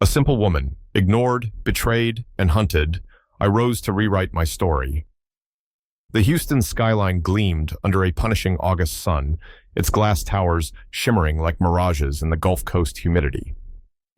A simple woman, ignored, betrayed, and hunted, I rose to rewrite my story. The Houston skyline gleamed under a punishing August sun, its glass towers shimmering like mirages in the Gulf Coast humidity.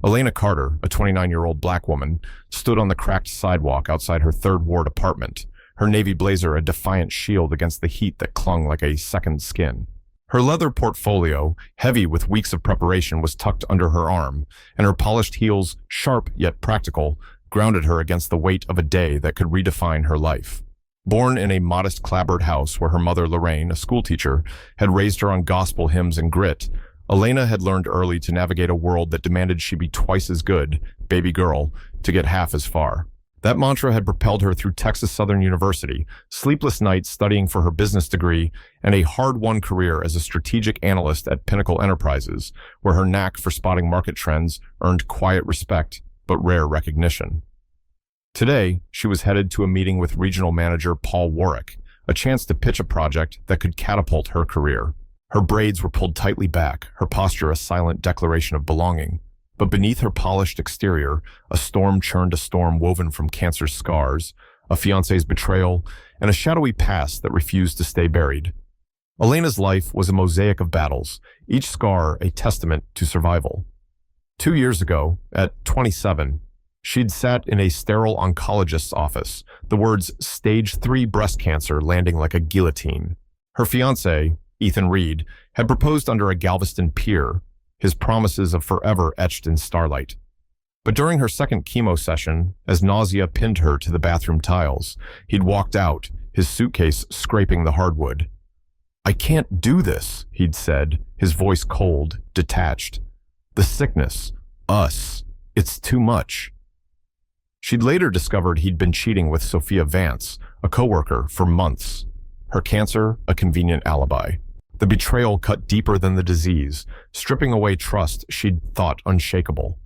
Elena Carter, a 29-year-old black woman, stood on the cracked sidewalk outside her third ward apartment, her navy blazer a defiant shield against the heat that clung like a second skin. Her leather portfolio, heavy with weeks of preparation, was tucked under her arm, and her polished heels, sharp yet practical, grounded her against the weight of a day that could redefine her life. Born in a modest clapboard house where her mother, Lorraine, a schoolteacher, had raised her on gospel hymns and grit, Elena had learned early to navigate a world that demanded she be twice as good, baby girl, to get half as far. That mantra had propelled her through Texas Southern University, sleepless nights studying for her business degree, and a hard-won career as a strategic analyst at Pinnacle Enterprises, where her knack for spotting market trends earned quiet respect but rare recognition. Today, she was headed to a meeting with regional manager Paul Warrick, a chance to pitch a project that could catapult her career. Her braids were pulled tightly back, her posture a silent declaration of belonging. But beneath her polished exterior, a storm churned a storm woven from cancer's scars, a fiancé's betrayal, and a shadowy past that refused to stay buried. Elena's life was a mosaic of battles, each scar a testament to survival. 2 years ago, at 27, she'd sat in a sterile oncologist's office, the words stage 3 breast cancer landing like a guillotine. Her fiancé, Ethan Reed, had proposed under a Galveston pier, his promises of forever etched in starlight. But during her second chemo session, as nausea pinned her to the bathroom tiles, he'd walked out, his suitcase scraping the hardwood. "I can't do this," he'd said, his voice cold, detached. "The sickness, us, it's too much." She'd later discovered he'd been cheating with Sophia Vance, a coworker, for months. Her cancer, a convenient alibi. The betrayal cut deeper than the disease, stripping away trust she'd thought unshakable.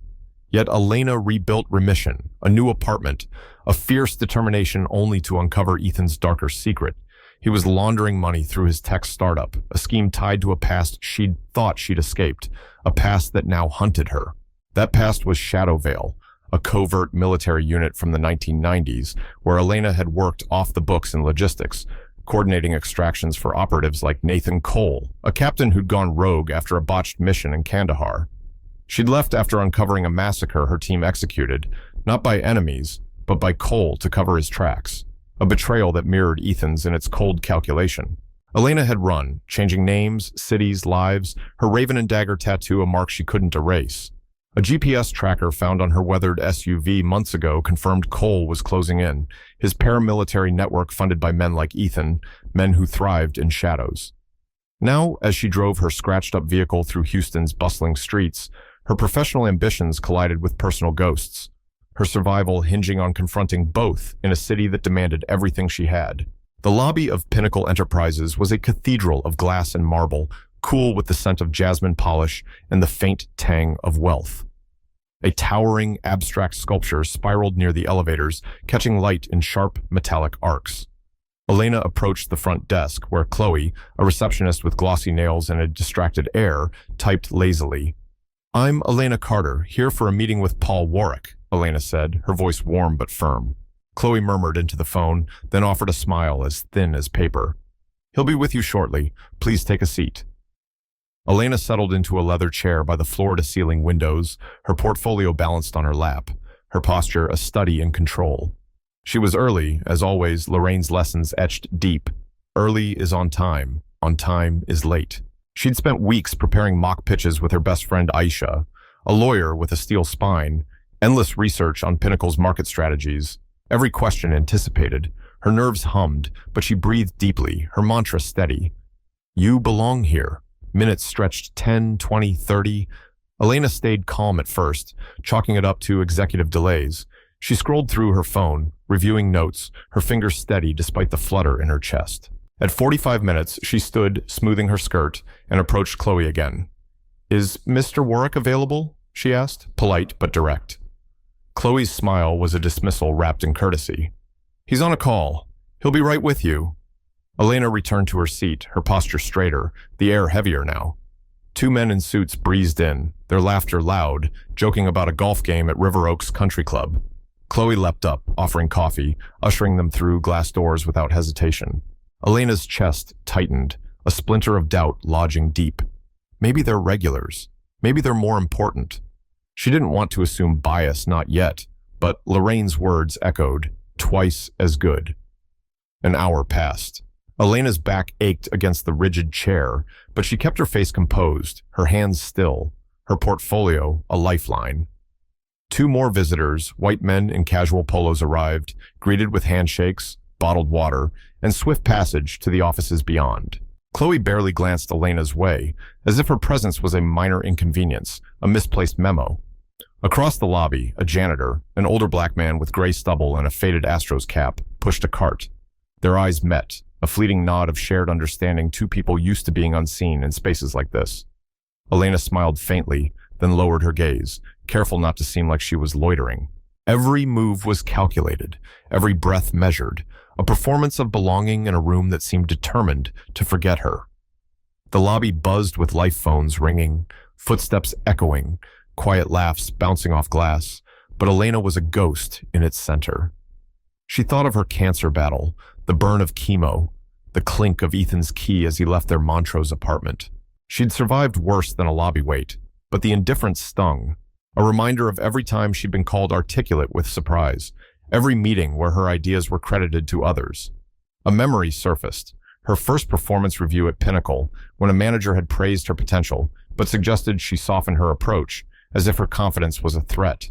Yet Elena rebuilt remission, a new apartment, a fierce determination only to uncover Ethan's darker secret. He was laundering money through his tech startup, a scheme tied to a past she'd thought she'd escaped, a past that now hunted her. That past was Shadowvale, a covert military unit from the 1990s, where Elena had worked off the books in logistics, coordinating extractions for operatives like Nathan Cole, a captain who'd gone rogue after a botched mission in Kandahar. She'd left after uncovering a massacre her team executed, not by enemies, but by Cole to cover his tracks, a betrayal that mirrored Ethan's in its cold calculation. Elena had run, changing names, cities, lives, her raven and dagger tattoo a mark she couldn't erase. A GPS tracker found on her weathered SUV months ago confirmed Cole was closing in, his paramilitary network funded by men like Ethan, men who thrived in shadows. Now, as she drove her scratched-up vehicle through Houston's bustling streets, her professional ambitions collided with personal ghosts, her survival hinging on confronting both in a city that demanded everything she had. The lobby of Pinnacle Enterprises was a cathedral of glass and marble, cool with the scent of jasmine polish and the faint tang of wealth. A towering, abstract sculpture spiraled near the elevators, catching light in sharp, metallic arcs. Elena approached the front desk, where Chloe, a receptionist with glossy nails and a distracted air, typed lazily. "I'm Elena Carter, here for a meeting with Paul Warrick," Elena said, her voice warm but firm. Chloe murmured into the phone, then offered a smile as thin as paper. "He'll be with you shortly. Please take a seat." Elena settled into a leather chair by the floor-to-ceiling windows, her portfolio balanced on her lap, her posture a study in control. She was early, as always, Lorraine's lessons etched deep. Early is on time is late. She'd spent weeks preparing mock pitches with her best friend Aisha, a lawyer with a steel spine, endless research on Pinnacle's market strategies, every question anticipated. Her nerves hummed, but she breathed deeply, her mantra steady. "You belong here." Minutes stretched 10, 20, 30. Elena stayed calm at first, chalking it up to executive delays. She scrolled through her phone, reviewing notes, her fingers steady despite the flutter in her chest. At 45 minutes, she stood, smoothing her skirt, and approached Chloe again. "Is Mr. Warrick available?" she asked, polite but direct. Chloe's smile was a dismissal wrapped in courtesy. "He's on a call. He'll be right with you." Elena returned to her seat, her posture straighter, the air heavier now. Two men in suits breezed in, their laughter loud, joking about a golf game at River Oaks Country Club. Chloe leapt up, offering coffee, ushering them through glass doors without hesitation. Elena's chest tightened, a splinter of doubt lodging deep. Maybe they're regulars. Maybe they're more important. She didn't want to assume bias, not yet, but Lorraine's words echoed, twice as good. An hour passed. Elena's back ached against the rigid chair, but she kept her face composed, her hands still, her portfolio a lifeline. 2 more visitors, white men in casual polos, arrived, greeted with handshakes, bottled water, and swift passage to the offices beyond. Chloe barely glanced Elena's way, as if her presence was a minor inconvenience, a misplaced memo. Across the lobby, a janitor, an older black man with gray stubble and a faded Astros cap, pushed a cart. Their eyes met, a fleeting nod of shared understanding 2 people used to being unseen in spaces like this. Elena smiled faintly, then lowered her gaze, careful not to seem like she was loitering. Every move was calculated, every breath measured, a performance of belonging in a room that seemed determined to forget her. The lobby buzzed with life phones ringing, footsteps echoing, quiet laughs bouncing off glass, but Elena was a ghost in its center. She thought of her cancer battle, the burn of chemo, the clink of Ethan's key as he left their Montrose apartment. She'd survived worse than a lobby wait, but the indifference stung, a reminder of every time she'd been called articulate with surprise, every meeting where her ideas were credited to others. A memory surfaced, her first performance review at Pinnacle, when a manager had praised her potential, but suggested she soften her approach, as if her confidence was a threat.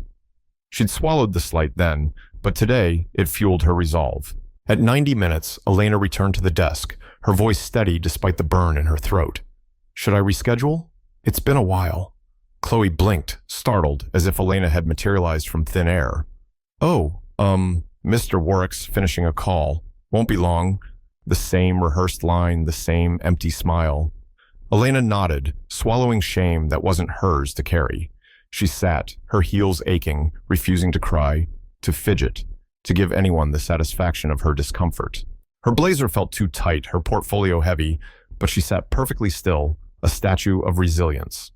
She'd swallowed the slight then, but today it fueled her resolve. At 90 minutes, Elena returned to the desk, her voice steady despite the burn in her throat. "Should I reschedule? It's been a while." Chloe blinked, startled, as if Elena had materialized from thin air. "Oh, Mr. Warrick's finishing a call. Won't be long." The same rehearsed line, the same empty smile. Elena nodded, swallowing shame that wasn't hers to carry. She sat, her heels aching, refusing to cry, to fidget, to give anyone the satisfaction of her discomfort. Her blazer felt too tight, her portfolio heavy, but she sat perfectly still, a statue of resilience.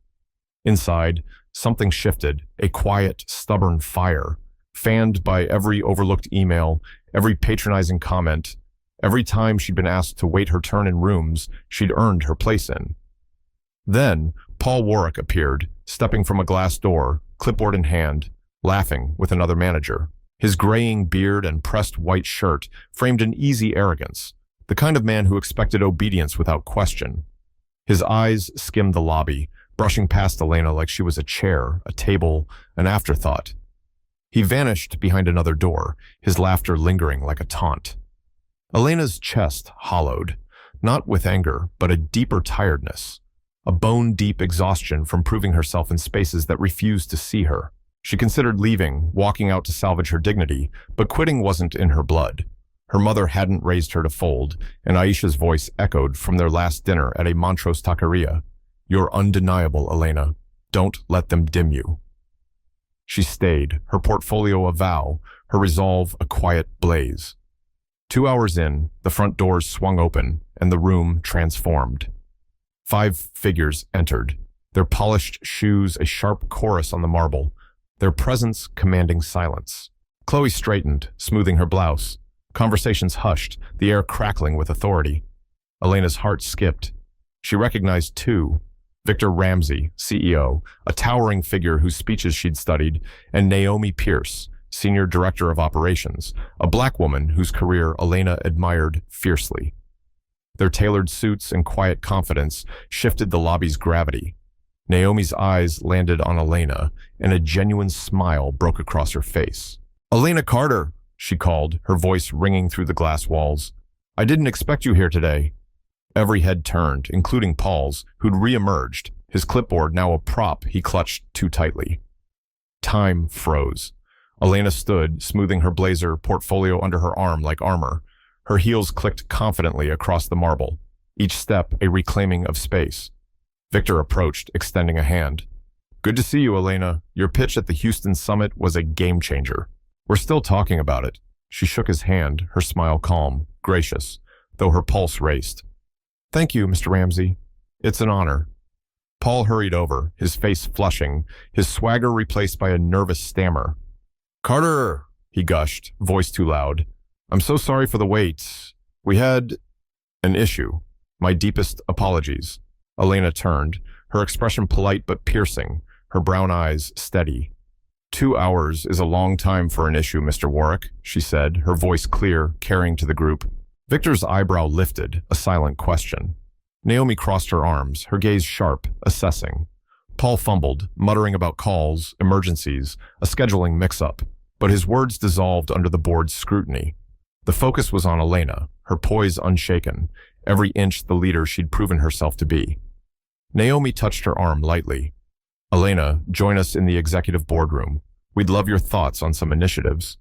Inside, something shifted, a quiet, stubborn fire, fanned by every overlooked email, every patronizing comment. Every time she'd been asked to wait her turn in rooms she'd earned her place in. Then, Paul Warrick appeared, stepping from a glass door, clipboard in hand, laughing with another manager. His graying beard and pressed white shirt framed an easy arrogance, the kind of man who expected obedience without question. His eyes skimmed the lobby, brushing past Elena like she was a chair, a table, an afterthought. He vanished behind another door, his laughter lingering like a taunt. Elena's chest hollowed, not with anger, but a deeper tiredness, a bone-deep exhaustion from proving herself in spaces that refused to see her. She considered leaving, walking out to salvage her dignity, but quitting wasn't in her blood. Her mother hadn't raised her to fold, and Aisha's voice echoed from their last dinner at a Montrose taqueria. "You're undeniable, Elena. Don't let them dim you." She stayed, her portfolio a vow, her resolve a quiet blaze. 2 hours in, the front doors swung open, and the room transformed. 5 figures entered, their polished shoes a sharp chorus on the marble, their presence commanding silence. Chloe straightened, smoothing her blouse. Conversations hushed, the air crackling with authority. Elena's heart skipped. She recognized 2. Victor Ramsey, CEO, a towering figure whose speeches she'd studied, and Naomi Pierce, Senior Director of Operations, a black woman whose career Elena admired fiercely. Their tailored suits and quiet confidence shifted the lobby's gravity. Naomi's eyes landed on Elena, and a genuine smile broke across her face. "Elena Carter," she called, her voice ringing through the glass walls. "I didn't expect you here today." Every head turned, including Paul's, who'd re-emerged, his clipboard now a prop he clutched too tightly. Time froze. Elena stood, smoothing her blazer portfolio under her arm like armor. Her heels clicked confidently across the marble, each step a reclaiming of space. Victor approached, extending a hand. "Good to see you, Elena. Your pitch at the Houston summit was a game changer." "We're still talking about it." She shook his hand, her smile calm, gracious, though her pulse raced. "Thank you, Mr. Ramsey. It's an honor." Paul hurried over, his face flushing, his swagger replaced by a nervous stammer. "Carter," he gushed, voice too loud. "I'm so sorry for the wait. We had an issue. My deepest apologies." Elena turned, her expression polite but piercing, her brown eyes steady. 2 hours is a long time for an issue, Mr. Warrick, she said, her voice clear, carrying to the group. Victor's eyebrow lifted, a silent question. Naomi crossed her arms, her gaze sharp, assessing. Paul fumbled, muttering about calls, emergencies, a scheduling mix-up, but his words dissolved under the board's scrutiny. The focus was on Elena, her poise unshaken, every inch the leader she'd proven herself to be. Naomi touched her arm lightly. "Elena, join us in the executive boardroom. We'd love your thoughts on some initiatives."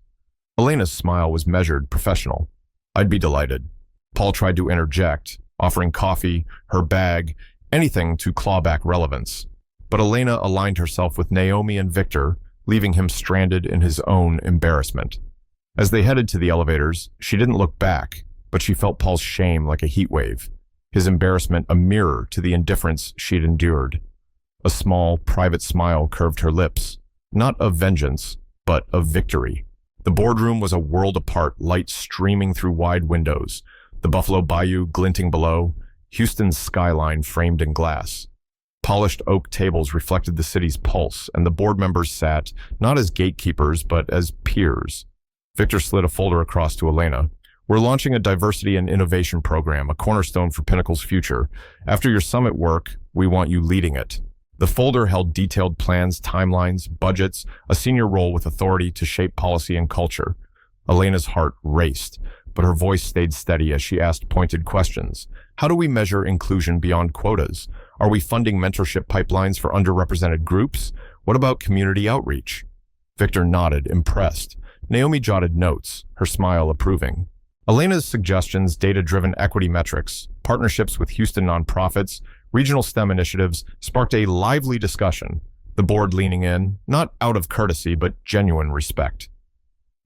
Elena's smile was measured, professional. "I'd be delighted." Paul tried to interject, offering coffee, her bag, anything to claw back relevance. But Elena aligned herself with Naomi and Victor, leaving him stranded in his own embarrassment. As they headed to the elevators, she didn't look back, but she felt Paul's shame like a heat wave, his embarrassment a mirror to the indifference she'd endured. A small, private smile curved her lips, not of vengeance, but of victory. The boardroom was a world apart, light streaming through wide windows, the Buffalo Bayou glinting below, Houston's skyline framed in glass. Polished oak tables reflected the city's pulse, and the board members sat, not as gatekeepers, but as peers. Victor slid a folder across to Elena. "We're launching a diversity and innovation program, a cornerstone for Pinnacle's future. After your summit work, we want you leading it." The folder held detailed plans, timelines, budgets, a senior role with authority to shape policy and culture. Elena's heart raced, but her voice stayed steady as she asked pointed questions. How do we measure inclusion beyond quotas? Are we funding mentorship pipelines for underrepresented groups? What about community outreach? Victor nodded, impressed. Naomi jotted notes, her smile approving. Elena's suggestions, data-driven equity metrics, partnerships with Houston nonprofits, regional STEM initiatives sparked a lively discussion, the board leaning in, not out of courtesy, but genuine respect.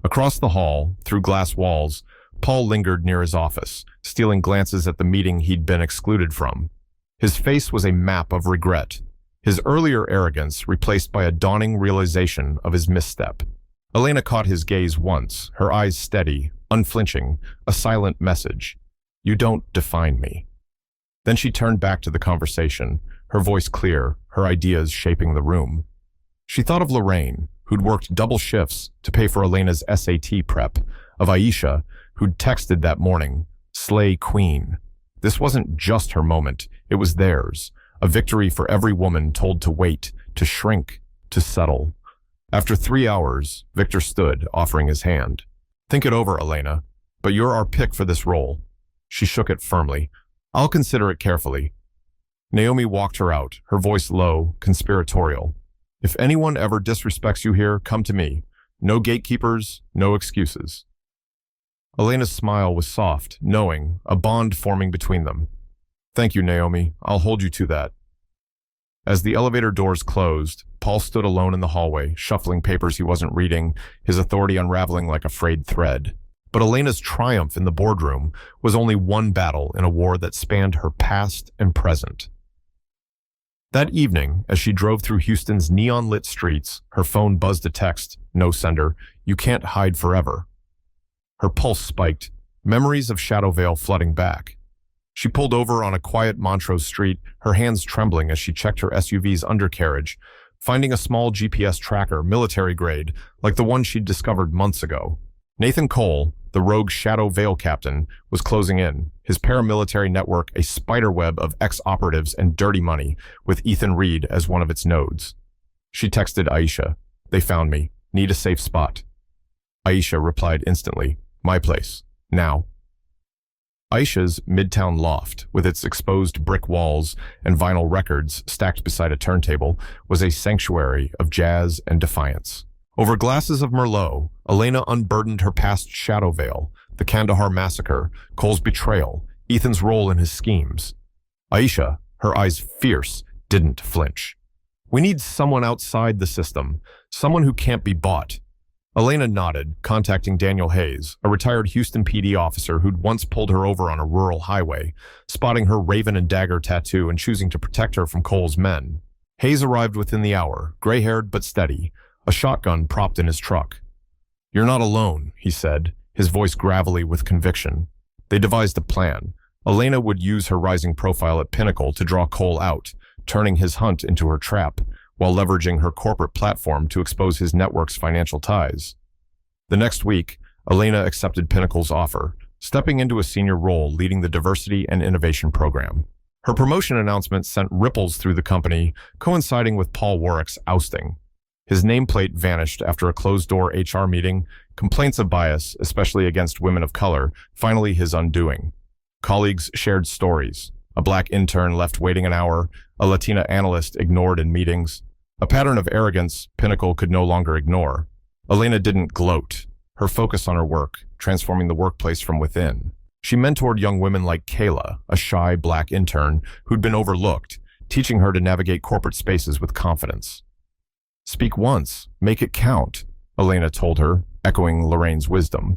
Across the hall, through glass walls, Paul lingered near his office, stealing glances at the meeting he'd been excluded from. His face was a map of regret, his earlier arrogance replaced by a dawning realization of his misstep. Elena caught his gaze once, her eyes steady, unflinching, a silent message. "You don't define me." Then she turned back to the conversation, her voice clear, her ideas shaping the room. She thought of Lorraine, who'd worked double shifts to pay for Elena's SAT prep, of Aisha, who'd texted that morning, "Slay Queen." This wasn't just her moment, it was theirs, a victory for every woman told to wait, to shrink, to settle. After 3 hours, Victor stood, offering his hand. "Think it over, Elena, but you're our pick for this role." She shook it firmly. "I'll consider it carefully." Naomi walked her out, her voice low, conspiratorial. "If anyone ever disrespects you here, come to me. No gatekeepers, no excuses." Elena's smile was soft, knowing, a bond forming between them. "Thank you, Naomi. I'll hold you to that." As the elevator doors closed, Paul stood alone in the hallway, shuffling papers he wasn't reading, his authority unraveling like a frayed thread. But Elena's triumph in the boardroom was only one battle in a war that spanned her past and present. That evening, as she drove through Houston's neon-lit streets, her phone buzzed a text, no sender, "You can't hide forever." Her pulse spiked, memories of Shadowvale flooding back. She pulled over on a quiet Montrose street, her hands trembling as she checked her SUV's undercarriage, finding a small GPS tracker, military grade, like the one she'd discovered months ago. Nathan Cole, the rogue Shadowvale captain, was closing in, his paramilitary network a spiderweb of ex-operatives and dirty money, with Ethan Reed as one of its nodes. She texted Aisha, "They found me. Need a safe spot." Aisha replied instantly, "My place. Now." Aisha's midtown loft, with its exposed brick walls and vinyl records stacked beside a turntable, was a sanctuary of jazz and defiance. Over glasses of Merlot, Elena unburdened her past Shadowvale, the Kandahar massacre, Cole's betrayal, Ethan's role in his schemes. Aisha, her eyes fierce, didn't flinch. "We need someone outside the system, someone who can't be bought." Elena nodded, contacting Daniel Hayes, a retired Houston PD officer who'd once pulled her over on a rural highway, spotting her raven and dagger tattoo and choosing to protect her from Cole's men. Hayes arrived within the hour, gray-haired but steady, a shotgun propped in his truck. "You're not alone," he said, his voice gravelly with conviction. They devised a plan. Elena would use her rising profile at Pinnacle to draw Cole out, turning his hunt into her trap, while leveraging her corporate platform to expose his network's financial ties. The next week, Elena accepted Pinnacle's offer, stepping into a senior role leading the diversity and innovation program. Her promotion announcement sent ripples through the company, coinciding with Paul Warrick's ousting. His nameplate vanished after a closed-door HR meeting, complaints of bias, especially against women of color, finally his undoing. Colleagues shared stories. A black intern left waiting an hour, a Latina analyst ignored in meetings. A pattern of arrogance Pinnacle could no longer ignore. Elena didn't gloat. Her focus on her work, transforming the workplace from within. She mentored young women like Kayla, a shy black intern who'd been overlooked, teaching her to navigate corporate spaces with confidence. "Speak once, make it count," Elena told her, echoing Lorraine's wisdom.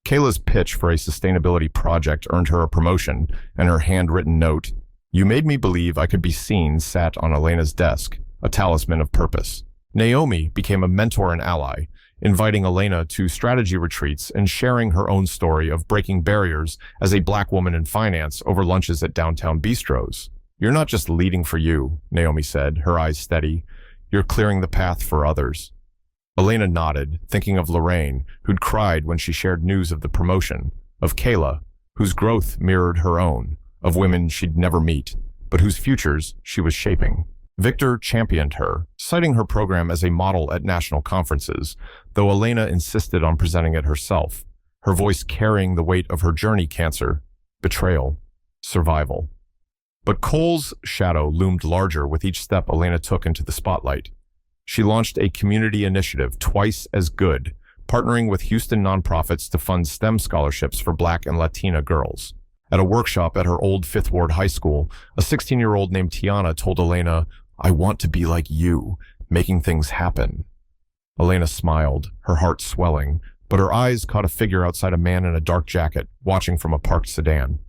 Kayla's pitch for a sustainability project earned her a promotion, and her handwritten note, "You made me believe I could be seen," sat on Elena's desk, a talisman of purpose. Naomi became a mentor and ally, inviting Elena to strategy retreats and sharing her own story of breaking barriers as a black woman in finance over lunches at downtown bistros. "You're not just leading for you," Naomi said, her eyes steady. "You're clearing the path for others." Elena nodded, thinking of Lorraine, who'd cried when she shared news of the promotion, of Kayla, whose growth mirrored her own, of women she'd never meet, but whose futures she was shaping. Victor championed her, citing her program as a model at national conferences, though Elena insisted on presenting it herself, her voice carrying the weight of her journey: cancer, betrayal, survival. But Cole's shadow loomed larger with each step Elena took into the spotlight. She launched a community initiative twice as good, partnering with Houston nonprofits to fund STEM scholarships for Black and Latina girls. At a workshop at her old Fifth Ward high school, a 16-year-old named Tiana told Elena, "I want to be like you, making things happen." Elena smiled, her heart swelling, but her eyes caught a figure outside a man in a dark jacket, watching from a parked sedan.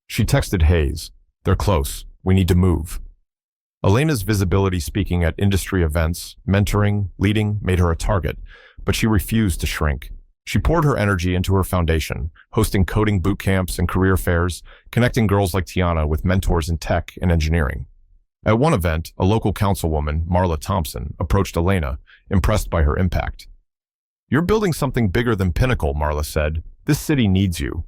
She texted Hayes, "They're close. We need to move." Elena's visibility speaking at industry events, mentoring, leading made her a target, but she refused to shrink. She poured her energy into her foundation, hosting coding boot camps and career fairs, connecting girls like Tiana with mentors in tech and engineering. At one event, a local councilwoman, Marla Thompson, approached Elena, impressed by her impact. "You're building something bigger than Pinnacle," Marla said. "This city needs you."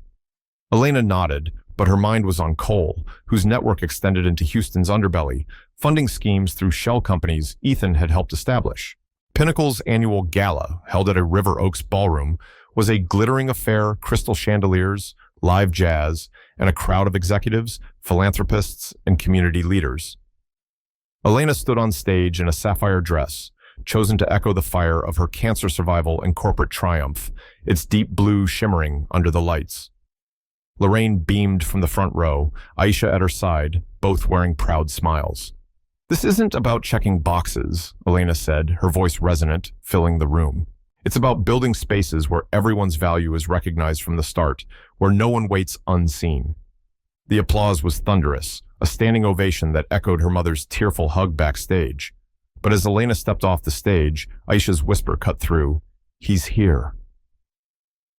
Elena nodded, but her mind was on Cole, whose network extended into Houston's underbelly, funding schemes through shell companies Ethan had helped establish. Pinnacle's annual gala, held at a River Oaks ballroom, was a glittering affair: crystal chandeliers, live jazz, and a crowd of executives, philanthropists, and community leaders. Elena stood on stage in a sapphire dress, chosen to echo the fire of her cancer survival and corporate triumph, its deep blue shimmering under the lights. Lorraine beamed from the front row, Aisha at her side, both wearing proud smiles. "This isn't about checking boxes," Elena said, her voice resonant, filling the room. "It's about building spaces where everyone's value is recognized from the start, where no one waits unseen." The applause was thunderous, a standing ovation that echoed her mother's tearful hug backstage. But as Elena stepped off the stage, Aisha's whisper cut through, "He's here."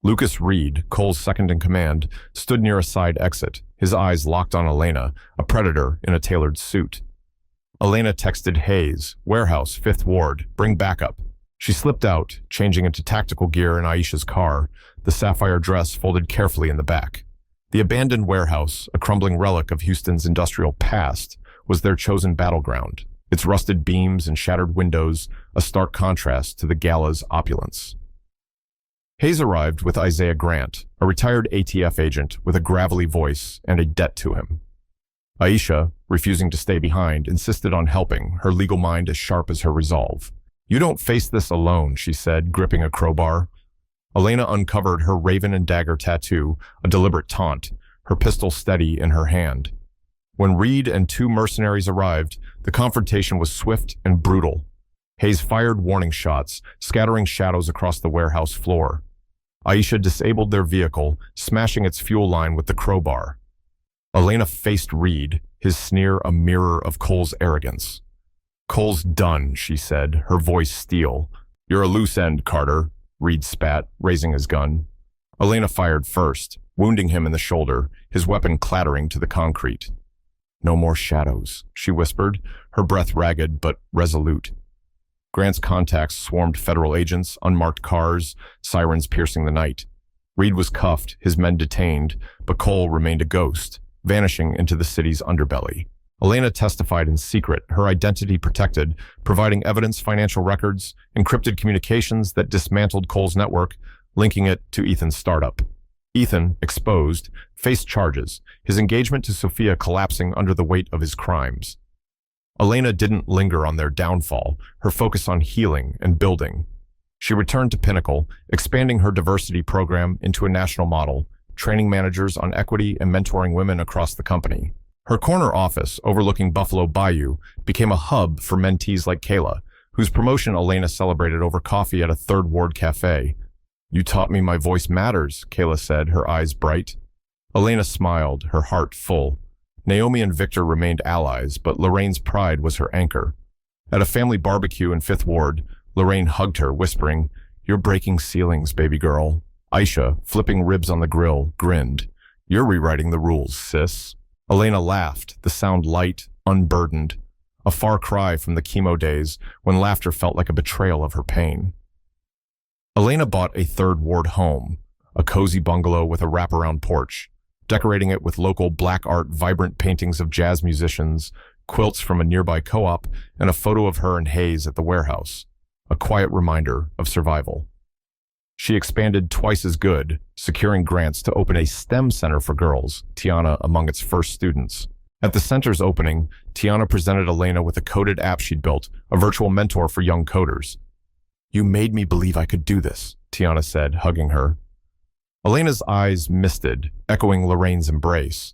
Lucas Reed, Cole's second-in-command, stood near a side exit, his eyes locked on Elena, a predator in a tailored suit. Elena texted Hayes, "Warehouse, 5th Ward, bring backup." She slipped out, changing into tactical gear in Aisha's car, the sapphire dress folded carefully in the back. The abandoned warehouse, a crumbling relic of Houston's industrial past, was their chosen battleground, its rusted beams and shattered windows a stark contrast to the gala's opulence. Hayes arrived with Isaiah Grant, a retired ATF agent with a gravelly voice and a debt to him. Aisha, refusing to stay behind, insisted on helping, her legal mind as sharp as her resolve. "You don't face this alone," she said, gripping a crowbar. Elena uncovered her raven and dagger tattoo, a deliberate taunt, her pistol steady in her hand. When Reed and 2 mercenaries arrived, the confrontation was swift and brutal. Hayes fired warning shots, scattering shadows across the warehouse floor. Aisha disabled their vehicle, smashing its fuel line with the crowbar. Elena faced Reed, his sneer a mirror of Cole's arrogance. "Cole's done," she said, her voice steel. "You're a loose end, Carter," Reed spat, raising his gun. Elena fired first, wounding him in the shoulder, his weapon clattering to the concrete. "No more shadows," she whispered, her breath ragged but resolute. Grant's contacts swarmed federal agents, unmarked cars, sirens piercing the night. Reed was cuffed, his men detained, but Cole remained a ghost, vanishing into the city's underbelly. Elena testified in secret, her identity protected, providing evidence, financial records, encrypted communications that dismantled Cole's network, linking it to Ethan's startup. Ethan, exposed, faced charges, his engagement to Sophia collapsing under the weight of his crimes. Elena didn't linger on their downfall, her focus on healing and building. She returned to Pinnacle, expanding her diversity program into a national model, training managers on equity and mentoring women across the company. Her corner office, overlooking Buffalo Bayou, became a hub for mentees like Kayla, whose promotion Elena celebrated over coffee at a Third Ward cafe. "You taught me my voice matters," Kayla said, her eyes bright. Elena smiled, her heart full. Naomi and Victor remained allies, but Lorraine's pride was her anchor. At a family barbecue in Fifth Ward, Lorraine hugged her, whispering, "You're breaking ceilings, baby girl." Aisha, flipping ribs on the grill, grinned. "You're rewriting the rules, sis." Elena laughed, the sound light, unburdened. A far cry from the chemo days, when laughter felt like a betrayal of her pain. Elena bought a Third Ward home, a cozy bungalow with a wraparound porch, decorating it with local black art, vibrant paintings of jazz musicians, quilts from a nearby co-op, and a photo of her and Hayes at the warehouse, a quiet reminder of survival. She expanded twice as good, securing grants to open a STEM center for girls, Tiana among its first students. At the center's opening, Tiana presented Elena with a coded app she'd built, a virtual mentor for young coders. "You made me believe I could do this," Tiana said, hugging her. Elena's eyes misted, echoing Lorraine's embrace.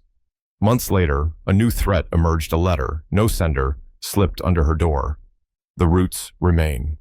Months later, a new threat emerged. A letter, no sender, slipped under her door. The roots remain.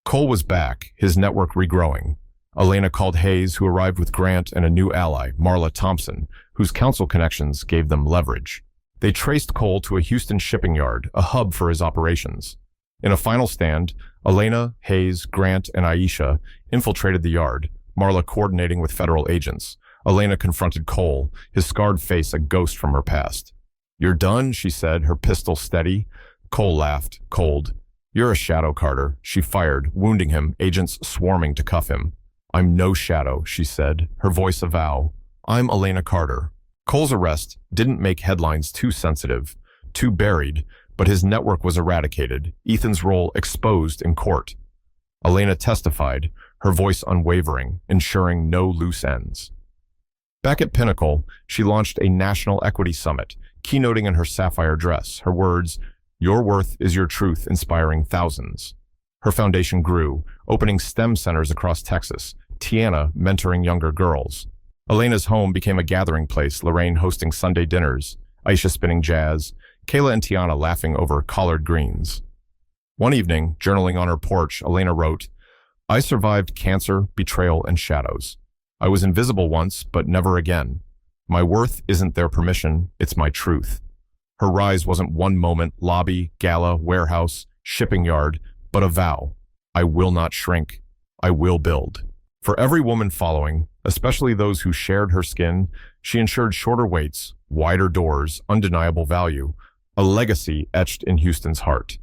Cole was back, his network regrowing. Elena called Hayes, who arrived with Grant and a new ally, Marla Thompson, whose council connections gave them leverage. They traced Cole to a Houston shipping yard, a hub for his operations. In a final stand, Elena, Hayes, Grant, and Aisha infiltrated the yard, Marla coordinating with federal agents. Elena confronted Cole, his scarred face a ghost from her past. "You're done," she said, her pistol steady. Cole laughed, cold. "You're a shadow, Carter," she fired, wounding him, agents swarming to cuff him. "I'm no shadow," she said, her voice a vow. "I'm Elena Carter." Cole's arrest didn't make headlines too sensitive, too buried, but his network was eradicated, Ethan's role exposed in court. Elena testified, her voice unwavering, ensuring no loose ends. Back at Pinnacle, she launched a national equity summit, keynoting in her sapphire dress, her words, "Your worth is your truth," inspiring thousands. Her foundation grew, opening STEM centers across Texas, Tiana mentoring younger girls. Elena's home became a gathering place, Lorraine hosting Sunday dinners, Aisha spinning jazz, Kayla and Tiana laughing over collard greens. One evening, journaling on her porch, Elena wrote, "I survived cancer, betrayal, and shadows. I was invisible once, but never again. My worth isn't their permission, it's my truth." Her rise wasn't one moment, lobby, gala, warehouse, shipping yard, but a vow. "I will not shrink. I will build." For every woman following, especially those who shared her skin, she ensured shorter waits, wider doors, undeniable value, a legacy etched in Houston's heart.